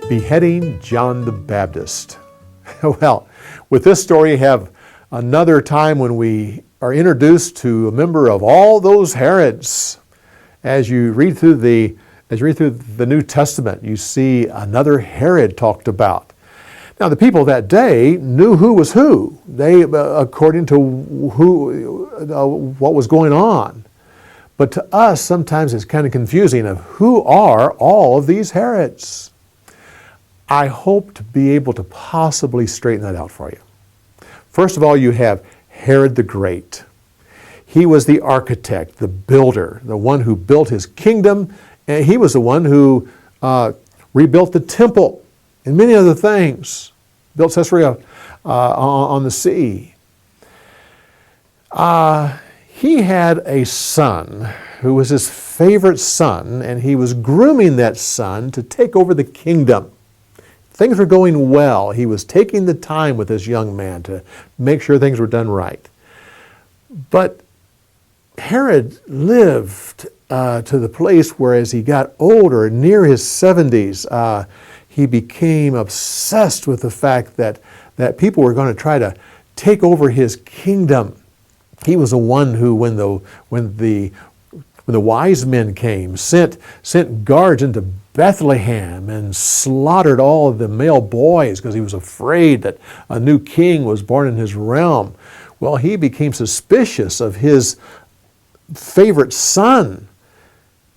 Beheading John the Baptist. Well, with this story, you have another time when we are introduced to a member of all those Herods. As you read through the New Testament, you see another Herod talked about. Now, the people of that day knew who was who. They, according to what was going on. But to us, sometimes it's kind of confusing of who are all of these Herods. I hope to be able to possibly straighten that out for you. First of all, you have Herod the Great. He was the architect, the builder, the one who built his kingdom, and he was the one who rebuilt the temple and many other things, built Caesarea on the sea. He had a son who was his favorite son, and he was grooming that son to take over the kingdom. Things were going well. He was taking the time with this young man to make sure things were done right. But Herod lived to the place where as he got older, near his 70s, he became obsessed with the fact that people were going to try to take over his kingdom. He was the one who, when the wise men came, sent guards into Bethlehem and slaughtered all of the male boys because he was afraid that a new king was born in his realm. Well, he became suspicious of his favorite son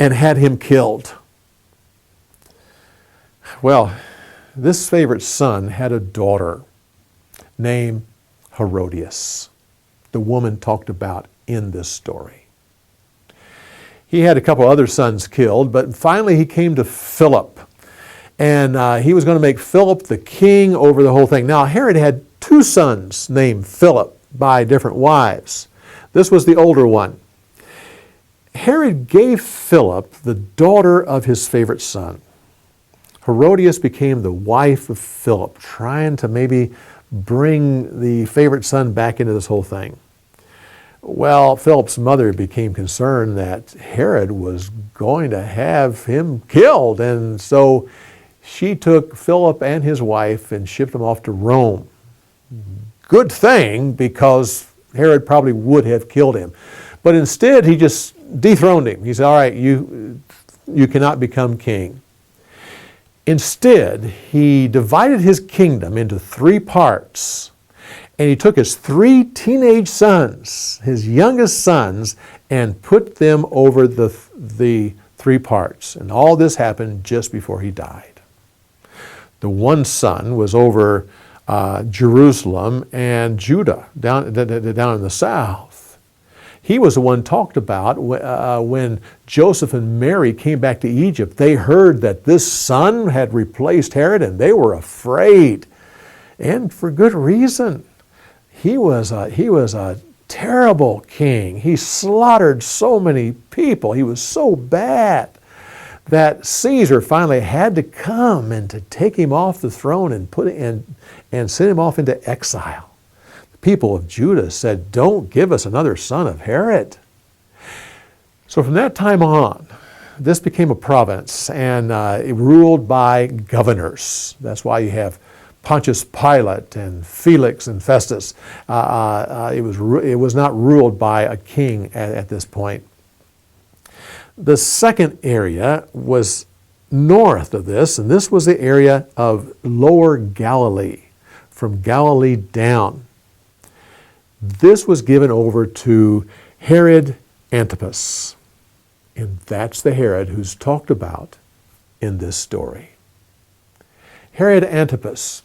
and had him killed. Well, this favorite son had a daughter named Herodias, the woman talked about in this story. He had a couple other sons killed, but finally he came to Philip. And he was going to make Philip the king over the whole thing. Now, Herod had two sons named Philip by different wives. This was the older one. Herod gave Philip the daughter of his favorite son. Herodias became the wife of Philip, trying to maybe bring the favorite son back into this whole thing. Well, Philip's mother became concerned that Herod was going to have him killed, and so she took Philip and his wife and shipped them off to Rome. Good thing, because Herod probably would have killed him. But instead, he just dethroned him. He said, all right, you cannot become king. Instead, he divided his kingdom into 3 parts. And he took his 3 teenage sons, his youngest sons, and put them over the 3 parts. And all this happened just before he died. The one son was over Jerusalem and Judah, down in the south. He was the one talked about when Joseph and Mary came back to Egypt. They heard that this son had replaced Herod, and they were afraid, and for good reason. He was a terrible king. He slaughtered so many people. He was so bad that Caesar finally had to come and to take him off the throne and send him off into exile. The people of Judah said, "Don't give us another son of Herod." So from that time on, this became a province and ruled by governors. That's why you have Pontius Pilate and Felix and Festus. It was not ruled by a king at this point. The second area was north of this, and this was the area of Lower Galilee, from Galilee down. This was given over to Herod Antipas, and that's the Herod who's talked about in this story. Herod Antipas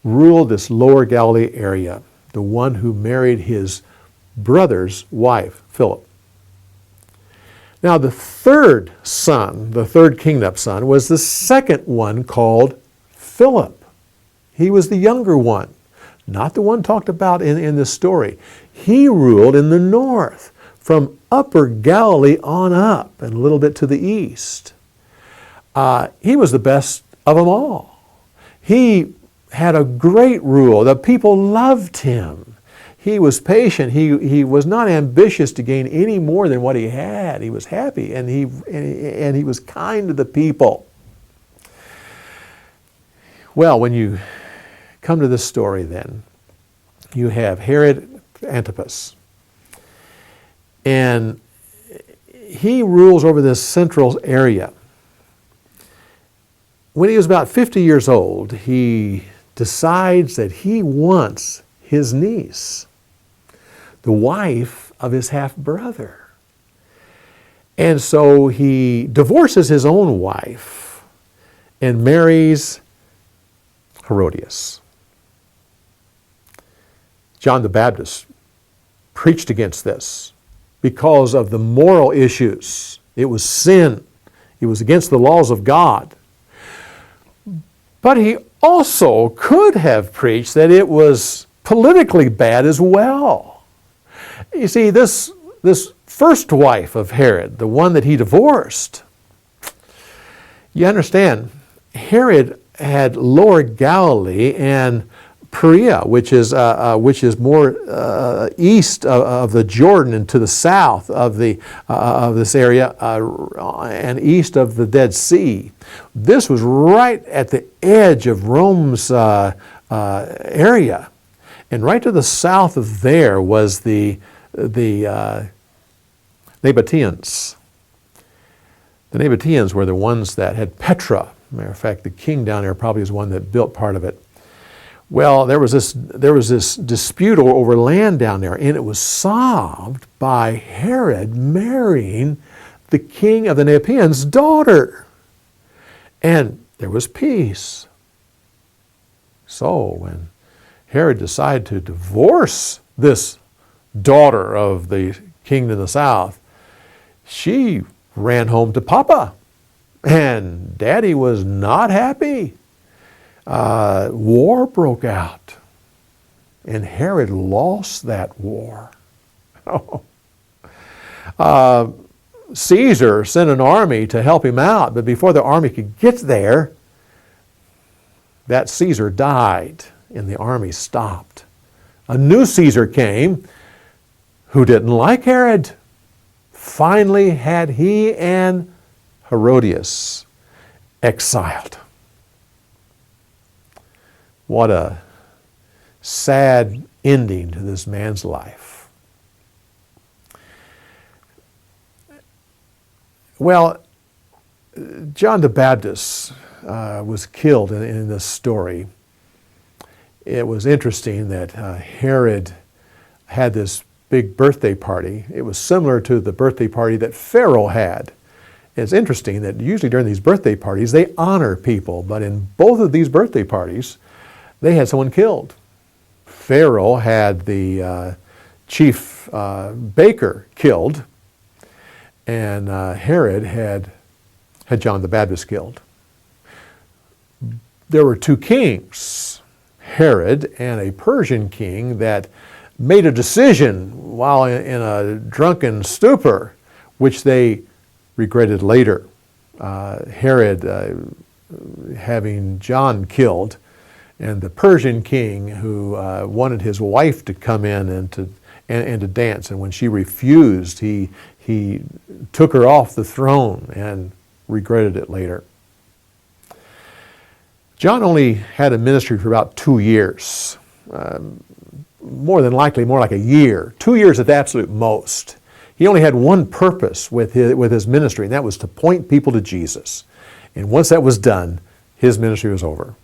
ruled this Lower Galilee area, the one who married his brother's wife, Philip. Now the third son, the third kingdom son, was the second one called Philip. He was the younger one, not the one talked about in this story. He ruled in the north, from Upper Galilee on up and a little bit to the east. He was the best of them all. He had a great rule. The people loved him. he was patient. He was not ambitious to gain any more than what he had. He was happy, and he was kind to the people. Well, when you come to this story then, you have Herod Antipas. And he rules over this central area. When he was about 50 years old, he decides that he wants his niece, the wife of his half-brother. And so he divorces his own wife and marries Herodias. John the Baptist preached against this because of the moral issues. It was sin. It was against the laws of God. But he also could have preached that it was politically bad as well. You see, this first wife of Herod, the one that he divorced, you understand, Herod had Lower Galilee and Perea, which is more east of the Jordan and to the south of this area, and east of the Dead Sea. This was right at the edge of Rome's area, and right to the south of there was the Nabateans. The Nabateans were the ones that had Petra. Matter of fact, the king down there probably is one that built part of it. Well, there was this dispute over land down there, and it was solved by Herod marrying the king of the Nabateans' daughter. And there was peace. So when Herod decided to divorce this daughter of the king in the south, she ran home to Papa, and Daddy was not happy. War broke out, and Herod lost that war. Caesar sent an army to help him out, but before the army could get there, that Caesar died, and the army stopped. A new Caesar came who didn't like Herod. Finally had he and Herodias exiled. What a sad ending to this man's life. Well, John the Baptist was killed in this story. It was interesting that Herod had this big birthday party. It was similar to the birthday party that Pharaoh had. It's interesting that usually during these birthday parties, they honor people, but in both of these birthday parties, they had someone killed. Pharaoh had the chief baker killed, and Herod had John the Baptist killed. There were two kings, Herod and a Persian king, that made a decision while in a drunken stupor, which they regretted later. Herod having John killed, and the Persian king who wanted his wife to come in and to dance, and when she refused, he took her off the throne and regretted it later. John only had a ministry for about 2 years, more than likely more like a year, 2 years at the absolute most. He only had one purpose with his ministry, and that was to point people to Jesus. And once that was done, his ministry was over.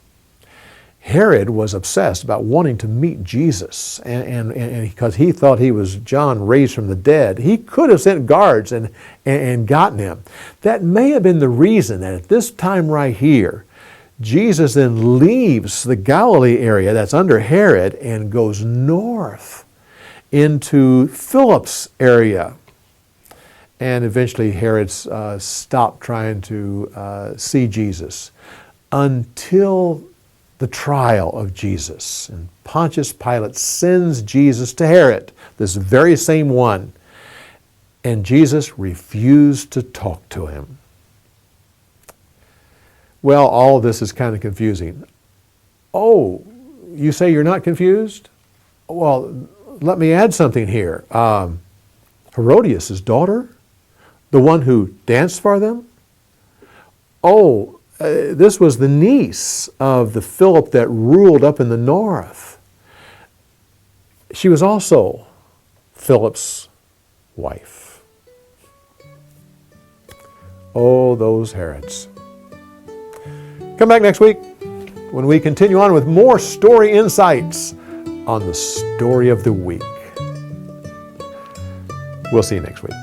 Herod was obsessed about wanting to meet Jesus, and because he thought he was John raised from the dead, he could have sent guards and gotten him. That may have been the reason that at this time right here, Jesus then leaves the Galilee area that's under Herod and goes north into Philip's area. And eventually Herod stopped trying to see Jesus until the trial of Jesus. And Pontius Pilate sends Jesus to Herod, this very same one. And Jesus refused to talk to him. Well, all of this is kind of confusing. Oh, you say you're not confused? Well, let me add something here. Herodias' daughter, the one who danced for them, this was the niece of the Philip that ruled up in the north. She was also Philip's wife. Oh, those Herods. Come back next week when we continue on with more story insights on the story of the week. We'll see you next week.